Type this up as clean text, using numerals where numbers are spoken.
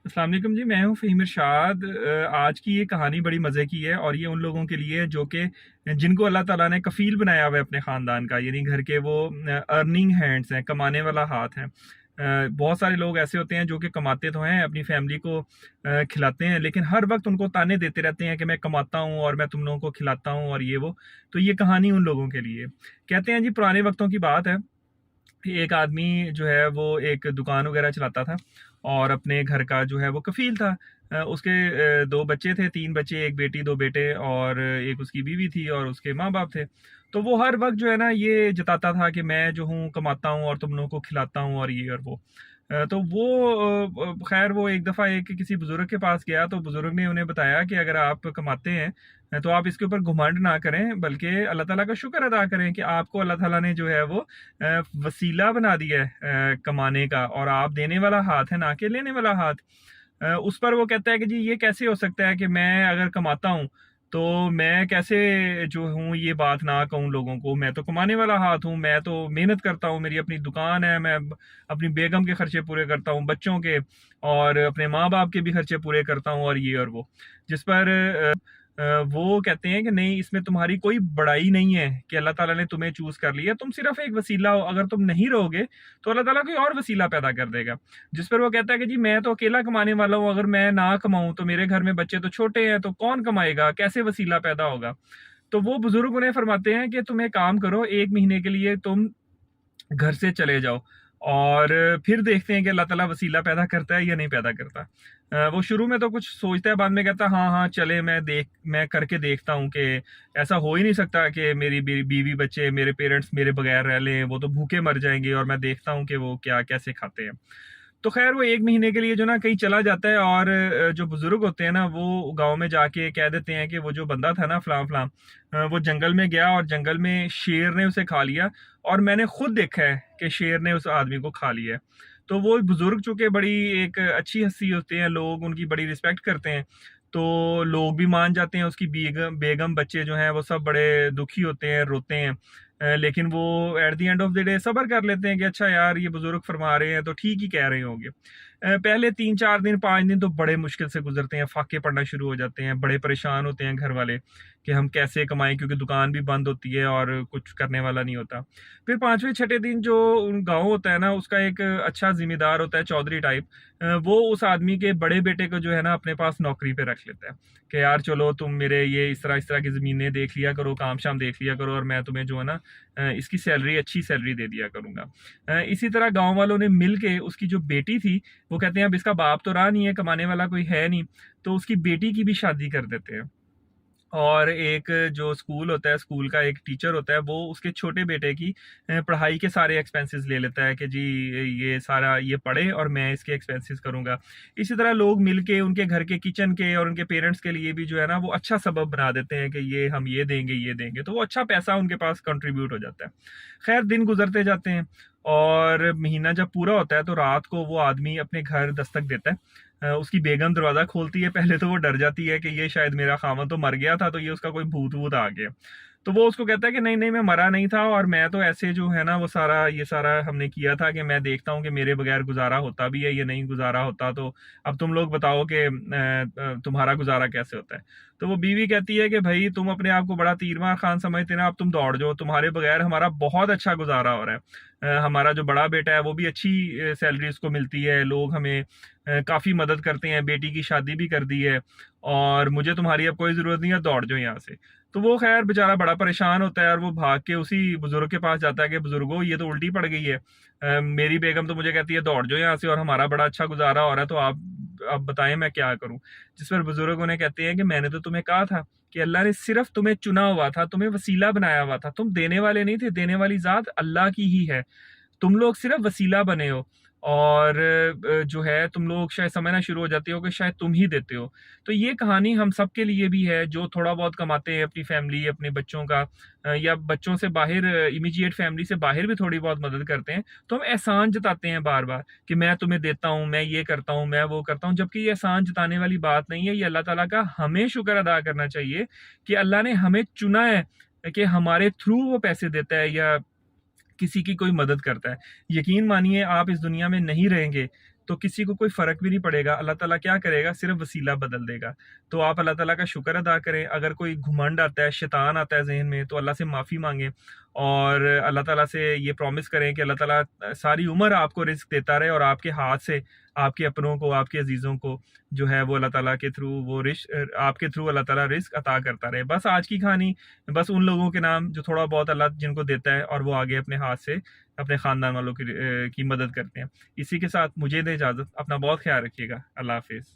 السلام علیکم جی، میں ہوں فہیم ارشاد۔ آج کی یہ کہانی بڑی مزے کی ہے اور یہ ان لوگوں کے لیے جو کہ جن کو اللہ تعالیٰ نے کفیل بنایا ہوا ہے اپنے خاندان کا، یعنی گھر کے وہ ارننگ ہینڈز ہیں، کمانے والا ہاتھ ہیں۔ بہت سارے لوگ ایسے ہوتے ہیں جو کہ کماتے تو ہیں، اپنی فیملی کو کھلاتے ہیں، لیکن ہر وقت ان کو تانے دیتے رہتے ہیں کہ میں کماتا ہوں اور میں تم لوگوں کو کھلاتا ہوں اور یہ وہ۔ تو یہ کہانی ان لوگوں کے لیے کہتے ہیں جی، پرانے وقتوں کی بات ہے۔ ایک آدمی جو ہے وہ ایک دکان وغیرہ چلاتا تھا اور اپنے گھر کا جو ہے وہ کفیل تھا۔ اس کے دو بچے تھے، تین بچے، ایک بیٹی دو بیٹے، اور ایک اس کی بیوی تھی اور اس کے ماں باپ تھے۔ تو وہ ہر وقت جو ہے نا یہ جتاتا تھا کہ میں جو ہوں کماتا ہوں اور تم لوگوں کو کھلاتا ہوں اور یہ اور وہ۔ تو وہ خیر وہ ایک دفعہ کسی بزرگ کے پاس گیا تو بزرگ نے انہیں بتایا کہ اگر آپ کماتے ہیں تو آپ اس کے اوپر گھمنڈ نہ کریں، بلکہ اللہ تعالیٰ کا شکر ادا کریں کہ آپ کو اللہ تعالیٰ نے جو ہے وہ وسیلہ بنا دیا ہے کمانے کا، اور آپ دینے والا ہاتھ ہے نہ کہ لینے والا ہاتھ۔ اس پر وہ کہتا ہے کہ جی یہ کیسے ہو سکتا ہے کہ میں اگر کماتا ہوں تو میں کیسے جو ہوں یہ بات نہ کہوں لوگوں کو، میں تو کمانے والا ہاتھ ہوں، میں تو محنت کرتا ہوں، میری اپنی دکان ہے، میں اپنی بیگم کے خرچے پورے کرتا ہوں، بچوں کے اور اپنے ماں باپ کے بھی خرچے پورے کرتا ہوں اور یہ اور وہ۔ جس پر وہ کہتے ہیں کہ نہیں، اس میں تمہاری کوئی بڑائی نہیں ہے کہ اللہ تعالیٰ نے تمہیں چوز کر لیا، تم صرف ایک وسیلہ ہو، اگر تم نہیں رہو گے تو اللہ تعالیٰ کوئی اور وسیلہ پیدا کر دے گا۔ جس پر وہ کہتا ہے کہ جی میں تو اکیلا کمانے والا ہوں، اگر میں نہ کماؤں تو میرے گھر میں بچے تو چھوٹے ہیں، تو کون کمائے گا، کیسے وسیلہ پیدا ہوگا؟ تو وہ بزرگ انہیں فرماتے ہیں کہ تم ایک کام کرو، 1 مہینے کے لیے تم گھر سے چلے جاؤ اور پھر دیکھتے ہیں کہ اللہ تعالیٰ وسیلہ پیدا کرتا ہے یا نہیں پیدا کرتا۔ وہ شروع میں تو کچھ سوچتا ہے، بعد میں کہتا ہے ہاں ہاں چلے، میں کر کے دیکھتا ہوں کہ ایسا ہو ہی نہیں سکتا کہ میری بیوی بچے، میرے پیرنٹس میرے بغیر رہ لیں، وہ تو بھوکے مر جائیں گے، اور میں دیکھتا ہوں کہ وہ کیسے کھاتے ہیں۔ تو خیر وہ 1 مہینے کے لیے جو نا کہیں چلا جاتا ہے، اور جو بزرگ ہوتے ہیں نا وہ گاؤں میں جا کے کہہ دیتے ہیں کہ وہ جو بندہ تھا نا فلاں فلاں، وہ جنگل میں گیا اور جنگل میں شیر نے اسے کھا لیا، اور میں نے خود دیکھا ہے کہ شیر نے اس آدمی کو کھا لیا ہے۔ تو وہ بزرگ چونکہ بڑی ایک اچھی ہستی ہوتے ہیں، لوگ ان کی بڑی رسپیکٹ کرتے ہیں، تو لوگ بھی مان جاتے ہیں، اس کی بیگم بچے جو ہیں وہ سب بڑے دکھی ہوتے ہیں، روتے ہیں، لیکن وہ at the end of the day صبر کر لیتے ہیں کہ اچھا یار یہ بزرگ فرما رہے ہیں تو ٹھیک ہی کہہ رہے ہوں گے۔ پہلے 3 4 دن 5 دن تو بڑے مشکل سے گزرتے ہیں، فاقے پڑنا شروع ہو جاتے ہیں، بڑے پریشان ہوتے ہیں گھر والے کہ ہم کیسے کمائیں، کیونکہ دکان بھی بند ہوتی ہے اور کچھ کرنے والا نہیں ہوتا۔ پھر 5ویں 6ٹھے دن جو گاؤں ہوتا ہے نا، اس کا ایک اچھا ذمہ دار ہوتا ہے، چودھری ٹائپ، وہ اس آدمی کے بڑے بیٹے کو جو ہے نا اپنے پاس نوکری پہ رکھ لیتا ہے کہ یار چلو تم میرے یہ اس طرح کی زمینیں دیکھ لیا کرو، کام شام دیکھ لیا کرو، اور میں تمہیں جو ہے نا اس کی سیلری، اچھی سیلری دے دیا کروں گا۔ اسی طرح گاؤں والوں نے مل کے اس کی جو بیٹی تھی، وہ کہتے ہیں اب اس کا باپ تو رہا نہیں ہے، کمانے والا کوئی ہے نہیں، تو اس کی بیٹی کی بھی شادی کر دیتے ہیں۔ اور ایک جو اسکول ہوتا ہے، اسکول کا ایک ٹیچر ہوتا ہے، وہ اس کے چھوٹے بیٹے کی پڑھائی کے سارے ایکسپینسز لے لیتا ہے کہ جی یہ سارا یہ پڑھے اور میں اس کے ایکسپینسز کروں گا۔ اسی طرح لوگ مل کے ان کے گھر کے کچن کے اور ان کے پیرنٹس کے لیے بھی جو ہے نا وہ اچھا سبب بنا دیتے ہیں کہ یہ ہم یہ دیں گے یہ دیں گے، تو وہ اچھا پیسہ ان کے پاس کنٹریبیوٹ ہو جاتا ہے۔ خیر دن گزرتے جاتے ہیں اور مہینہ جب پورا ہوتا ہے تو رات کو وہ آدمی اپنے گھر دستک دیتا ہے۔ اس کی بیگم دروازہ کھولتی ہے، پہلے تو وہ ڈر جاتی ہے کہ یہ شاید میرا خاوند تو مر گیا تھا تو یہ اس کا کوئی بھوت ووت آ گیا۔ تو وہ اس کو کہتا ہے کہ نہیں نہیں، میں مرا نہیں تھا، اور میں تو ایسے جو ہے نا وہ یہ سارا ہم نے کیا تھا کہ میں دیکھتا ہوں کہ میرے بغیر گزارا ہوتا بھی ہے یا نہیں گزارا ہوتا، تو اب تم لوگ بتاؤ کہ تمہارا گزارا کیسے ہوتا ہے۔ تو وہ بیوی کہتی ہے کہ بھائی تم اپنے آپ کو بڑا تیرمار خان سمجھتے نا، اب تم دوڑ جاؤ، تمہارے بغیر ہمارا بہت اچھا گزارا ہو رہا ہے، ہمارا جو بڑا بیٹا ہے وہ بھی اچھی سیلری اس کو ملتی ہے، لوگ ہمیں کافی مدد کرتے ہیں، بیٹی کی شادی بھی کر دی ہے، اور مجھے تمہاری اب کوئی ضرورت نہیں ہے، دوڑ جاؤ یہاں سے۔ تو وہ خیر بیچارہ بڑا پریشان ہوتا ہے اور وہ بھاگ کے اسی بزرگ کے پاس جاتا ہے کہ بزرگوں یہ تو الٹی پڑ گئی ہے، میری بیگم تو مجھے کہتی ہے دوڑ جاؤ یہاں سے، اور ہمارا بڑا اچھا گزارا ہو رہا ہے، تو آپ بتائیں میں کیا کروں۔ جس پر بزرگ انہیں کہتے ہیں کہ میں نے تو تمہیں کہا تھا کہ اللہ نے صرف تمہیں چنا ہوا تھا، تمہیں وسیلہ بنایا ہوا تھا، تم دینے والے نہیں تھے، دینے والی ذات اللہ کی ہی ہے، تم لوگ صرف وسیلہ بنے ہو، اور جو ہے تم لوگ شاید سمجھنا شروع ہو جاتے ہو کہ شاید تم ہی دیتے ہو۔ تو یہ کہانی ہم سب کے لیے بھی ہے جو تھوڑا بہت کماتے ہیں، اپنی فیملی، اپنے بچوں کا، یا بچوں سے باہر، امیجیٹ فیملی سے باہر بھی تھوڑی بہت مدد کرتے ہیں، تو ہم احسان جتاتے ہیں بار بار کہ میں تمہیں دیتا ہوں، میں یہ کرتا ہوں، میں وہ کرتا ہوں، جبکہ یہ احسان جتانے والی بات نہیں ہے۔ یہ اللہ تعالیٰ کا ہمیں شکر ادا کرنا چاہیے کہ اللہ نے ہمیں چنا ہے کہ ہمارے تھرو وہ پیسے دیتا ہے یا کسی کی کوئی مدد کرتا ہے۔ یقین مانیے آپ اس دنیا میں نہیں رہیں گے تو کسی کو کوئی فرق بھی نہیں پڑے گا. اللہ تعالیٰ کیا کرے گا؟ صرف وسیلہ بدل دے گا. تو آپ اللہ تعالیٰ کا شکر ادا کریں. اگر کوئی گھمنڈ آتا ہے، شیطان آتا ہے ذہن میں، تو اللہ سے معافی مانگیں اور اللہ تعالیٰ سے یہ پرومس کریں کہ اللہ تعالیٰ ساری عمر آپ کو رزق دیتا رہے اور آپ کے ہاتھ سے آپ کے اپنوں کو، آپ کے عزیزوں کو جو ہے وہ اللہ تعالیٰ کے تھرو وہ آپ کے تھرو اللہ تعالیٰ رزق عطا کرتا رہے. بس آج کی کہانی بس ان لوگوں کے نام جو تھوڑا بہت اللہ جن کو دیتا ہے اور وہ آگے اپنے ہاتھ سے اپنے خاندان والوں کی مدد کرتے ہیں. اسی کے ساتھ مجھے دے اجازت. اپنا بہت خیال رکھیے گا. اللہ حافظ.